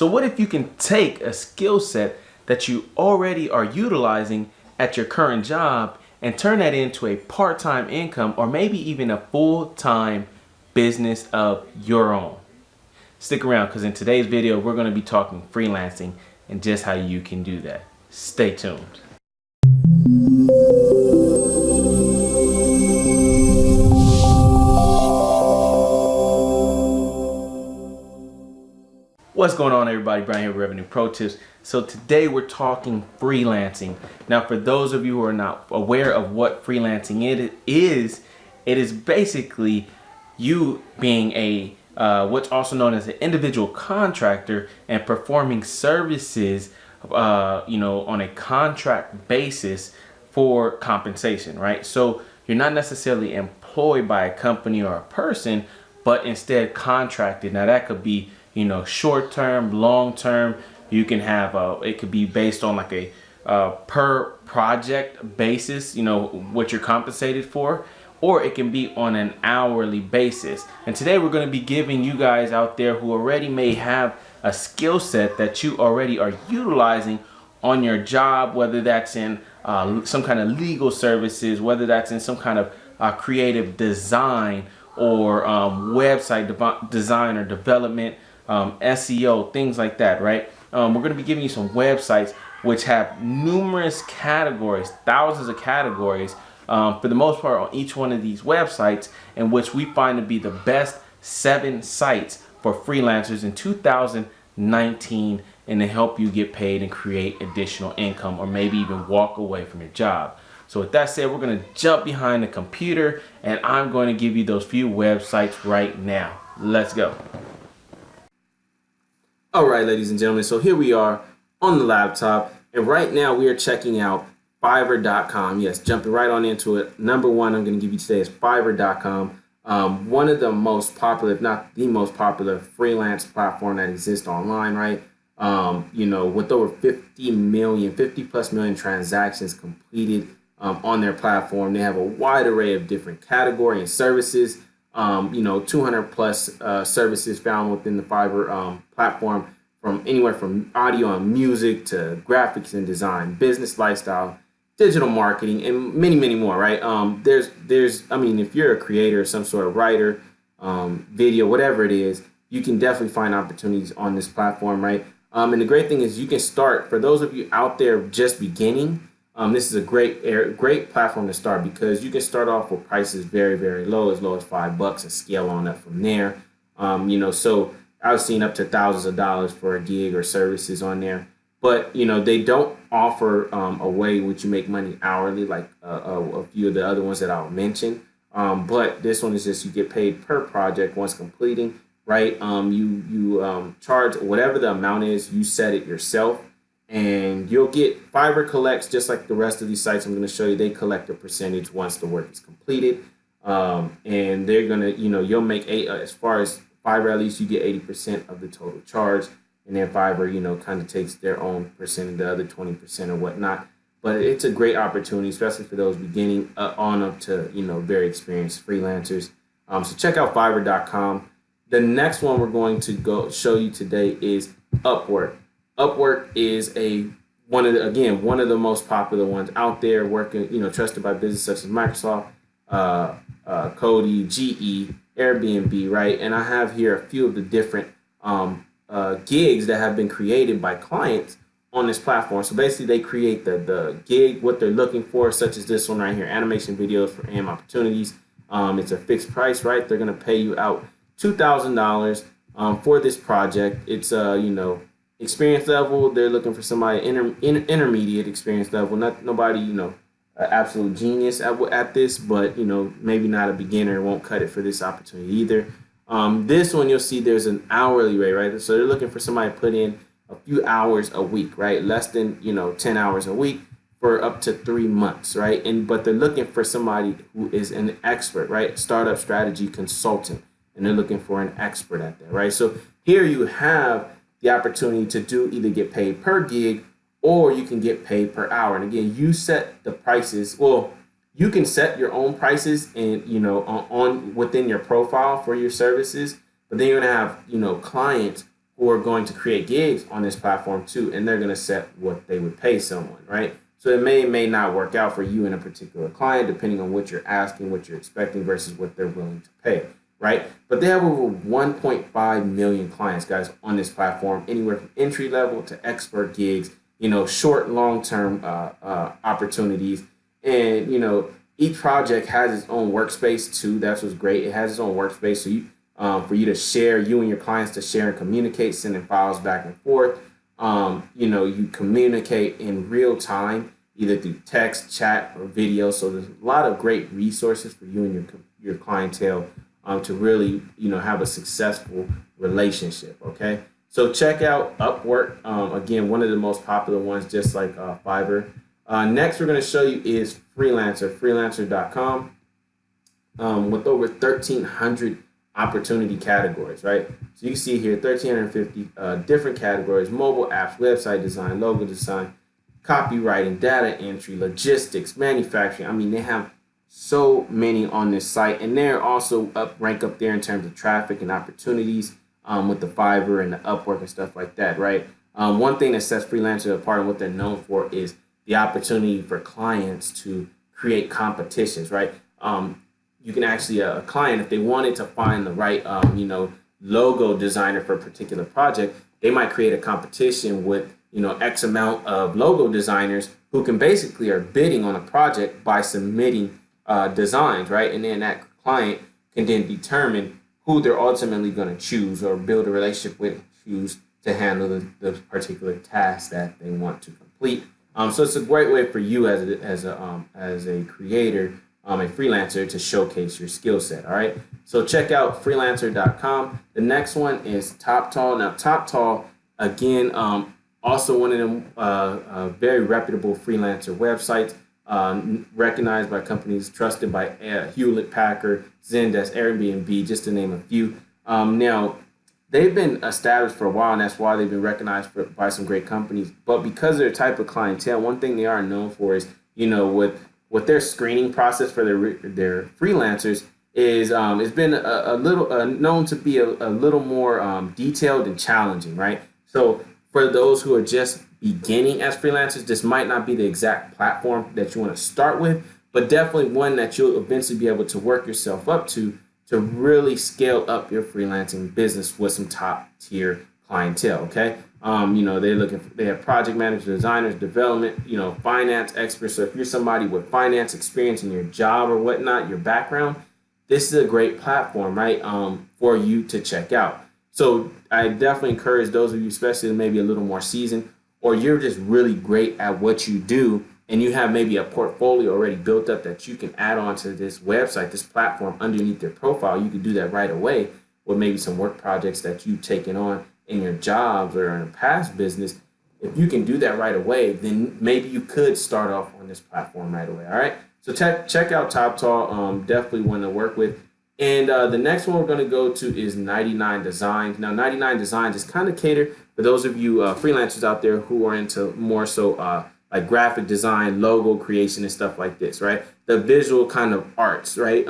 So what if you can take a skill set that you already are utilizing at your current job and turn that into a part-time income or maybe even a full-time business of your own? Stick around, because in today's video, we're going to be talking freelancing and just how you can do that. Stay tuned. What's going on, everybody? Brian here with Revenue Pro Tips. So today we're talking freelancing. Now, for those of you who are not aware of what freelancing it is basically you being a what's also known as an individual contractor and performing services, on a contract basis for compensation, right? So you're not necessarily employed by a company or a person, but instead contracted. Now that could be, short term, long term. You can have it could be based on like a per project basis, what you're compensated for, or it can be on an hourly basis. And today we're going to be giving you guys out there who already may have a skill set that you already are utilizing on your job, whether that's in some kind of legal services, whether that's in some kind of creative design or website design or development, SEO, things like that, right? We're going to be giving you some websites which have numerous categories, thousands of categories, for the most part on each one of these websites, in which we find to be the best 7 sites for freelancers in 2019, and to help you get paid and create additional income or maybe even walk away from your job. So with that said, we're going to jump behind the computer and I'm going to give you those few websites right now. Let's go. All right, ladies and gentlemen, so here we are on the laptop, and right now we are checking out Fiverr.com. Yes, jumping right on into it. Number one I'm going to give you today is Fiverr.com. One of the most popular, if not the most popular, freelance platform that exists online, right? With over 50 plus million transactions completed on their platform. They have a wide array of different categories and services. 200 plus services found within the Fiverr platform, from anywhere from audio and music to graphics and design, business, lifestyle, digital marketing, and many, many more, right? If you're a creator, some sort of writer, video, whatever it is, you can definitely find opportunities on this platform, right? And the great thing is you can start, for those of you out there just beginning, this is a great platform to start, because you can start off with prices very, very low as $5 and scale on up from there. So I've seen up to thousands of dollars for a gig or services on there. But, they don't offer a way in which you make money hourly like a few of the other ones that I'll mention. But this one is just you get paid per project once completing, right? You charge whatever the amount is, you set it yourself. And you'll get, Fiverr collects, just like the rest of these sites I'm going to show you, they collect a percentage once the work is completed. And they're going to, you'll make as far as Fiverr, at least you get 80% of the total charge. And then Fiverr, kind of takes their own percent of the other 20% or whatnot. But it's a great opportunity, especially for those beginning on up to, very experienced freelancers. So check out Fiverr.com. The next one we're going to go show you today is Upwork. Upwork is one of the most popular ones out there, working, trusted by businesses such as Microsoft, Cody, GE, Airbnb, right? And I have here a few of the different gigs that have been created by clients on this platform. So basically they create the gig, what they're looking for, such as this one right here, animation videos for AM opportunities. It's a fixed price, right? They're going to pay you out $2,000 for this project. It's experience level, they're looking for somebody intermediate experience level, not nobody, absolute genius at this, but maybe not a beginner, won't cut it for this opportunity either. This one, you'll see there's an hourly rate, right? So they're looking for somebody to put in a few hours a week, right? Less than 10 hours a week for up to 3 months, right? But they're looking for somebody who is an expert, right? Startup strategy consultant, and they're looking for an expert at that, right? So here you have the opportunity to either get paid per gig, or you can get paid per hour. And again, you set the prices. Well, you can set your own prices and on within your profile for your services, but then you're gonna have clients who are going to create gigs on this platform too, and they're going to set what they would pay someone, right? So it may not work out for you and a particular client, depending on what you're asking, what you're expecting versus what they're willing to pay, right? But they have over 1.5 million clients, guys, on this platform, anywhere from entry level to expert gigs, short, long-term opportunities. And, each project has its own workspace too. That's what's great. It has its own workspace. So for you to share, you and your clients to share and communicate, sending files back and forth. You communicate in real time, either through text, chat, or video. So there's a lot of great resources for you and your clientele to really, have a successful relationship. Okay. So check out Upwork. Again, one of the most popular ones, just like Fiverr. Next, we're going to show you is freelancer.com, with over 1,300 opportunity categories, right? So you see here 1,350 different categories: mobile apps, website design, logo design, copywriting, data entry, logistics, manufacturing. I mean, they have so many on this site, and they're also rank up there in terms of traffic and opportunities with the Fiverr and the Upwork and stuff like that, right? One thing that sets Freelancer apart and what they're known for is the opportunity for clients to create competitions, right? You can actually, a client, if they wanted to find the right, logo designer for a particular project, they might create a competition with, X amount of logo designers who can basically are bidding on a project by submitting designs, right? And then that client can then determine who they're ultimately going to choose or build a relationship with, choose to handle the particular task that they want to complete. So it's a great way for you as a creator, a freelancer, to showcase your skill set. All right. So check out freelancer.com. The next one is TopTal. Now TopTal, again, also one of them very reputable freelancer websites, recognized by companies, trusted by Hewlett Packard, Zendesk, Airbnb, just to name a few. Now, they've been established for a while, and that's why they've been recognized by some great companies. But because of their type of clientele, one thing they are known for is, with their screening process for their freelancers is it's been a little known to be a little more detailed and challenging, right? So for those who are just beginning as freelancers, this might not be the exact platform that you want to start with, but definitely one that you'll eventually be able to work yourself up to really scale up your freelancing business with some top tier clientele. Okay. They have project managers, designers, development, finance experts. So if you're somebody with finance experience in your job or whatnot, your background, this is a great platform, right? For you to check out. So I definitely encourage those of you, especially maybe a little more seasoned, or you're just really great at what you do, and you have maybe a portfolio already built up that you can add on to this website, this platform underneath your profile. You can do that right away with maybe some work projects that you've taken on in your jobs or in a past business. If you can do that right away, then maybe you could start off on this platform right away. All right. So check out TopTal. Definitely one to work with. And the next one we're going to go to is 99 Designs. Now, 99 Designs is kind of catered for those of you freelancers out there who are into more so like graphic design, logo creation, and stuff like this, right? The visual kind of arts, right?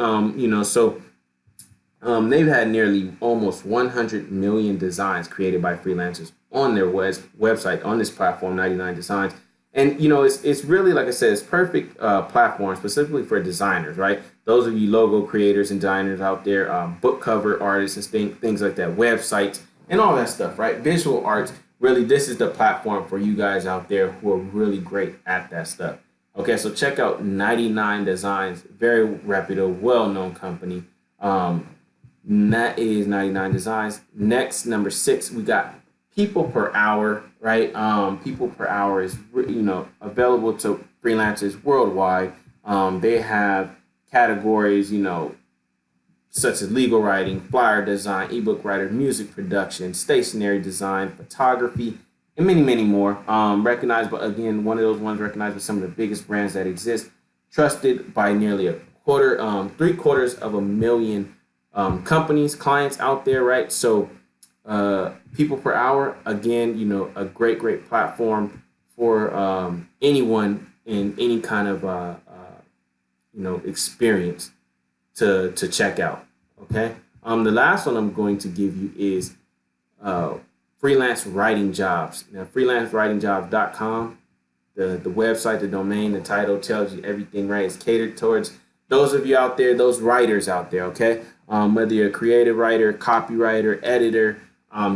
They've had nearly almost 100 million designs created by freelancers on their website, on this platform, 99 Designs. And, it's really, like I said, it's perfect platform specifically for designers, right? Those of you logo creators and designers out there, book cover artists and things like that, websites and all that stuff, right? Visual arts. Really, this is the platform for you guys out there who are really great at that stuff. Okay, so check out 99 Designs, very reputable, well-known company. That is 99 Designs. Next, number 6, we got People Per Hour, right? People Per Hour is, available to freelancers worldwide. They have categories, such as legal writing, flyer design, ebook writer, music production, stationery design, photography, and many, many more. Recognized, but again, one of those ones recognized by some of the biggest brands that exist, trusted by nearly 3/4 of a million companies, clients out there, right? So People Per Hour, again, a great platform for anyone in any kind of experience to check out. Okay. The last one I'm going to give you is freelance writing jobs. Now, freelancewritingjobs.com, the website, the domain, the title tells you everything, right? It's catered towards those of you out there, those writers out there, okay? Whether you're a creative writer, copywriter, editor,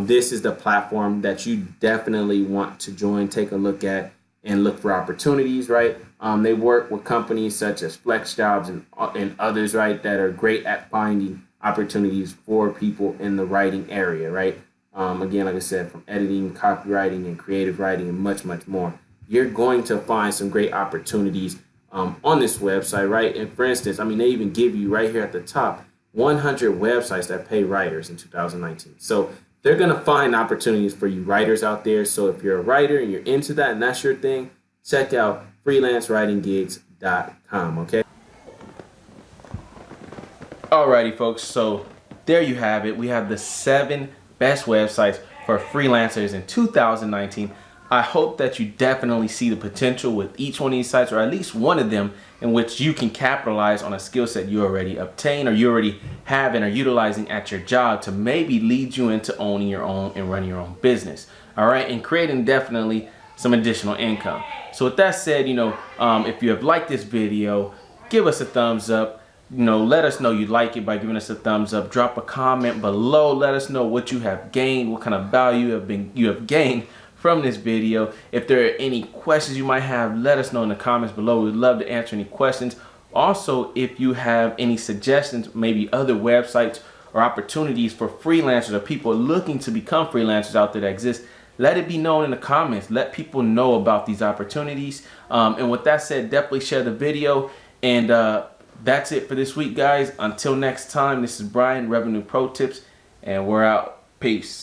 this is the platform that you definitely want to join, take a look at, and look for opportunities, right? They work with companies such as Flex Jobs and others, right, that are great at finding opportunities for people in the writing area, right? Again, like I said, from editing, copywriting, and creative writing, and much, much more. You're going to find some great opportunities on this website, right? And for instance, I mean, they even give you right here at the top 100 websites that pay writers in 2019. So they're going to find opportunities for you writers out there. So if you're a writer and you're into that and that's your thing, check out freelancewritinggigs.com, okay? Alrighty, folks. So there you have it. We have the 7 best websites for freelancers in 2019. I hope that you definitely see the potential with each one of these sites, or at least one of them, in which you can capitalize on a skill set you already obtained or you already have and are utilizing at your job to maybe lead you into owning your own and running your own business. All right, and creating definitely some additional income. So with that said, if you have liked this video, give us a thumbs up. Let us know you like it by giving us a thumbs up. Drop a comment below. Let us know what you have gained, what kind of value you have gained from this video. If there are any questions you might have, let us know in the comments below. We'd love to answer any questions. Also, if you have any suggestions, maybe other websites or opportunities for freelancers or people looking to become freelancers out there that exist, let it be known in the comments. Let people know about these opportunities. And with that said, definitely share the video. And that's it for this week, guys. Until next time, this is Brian, Revenue Pro Tips, and we're out. Peace.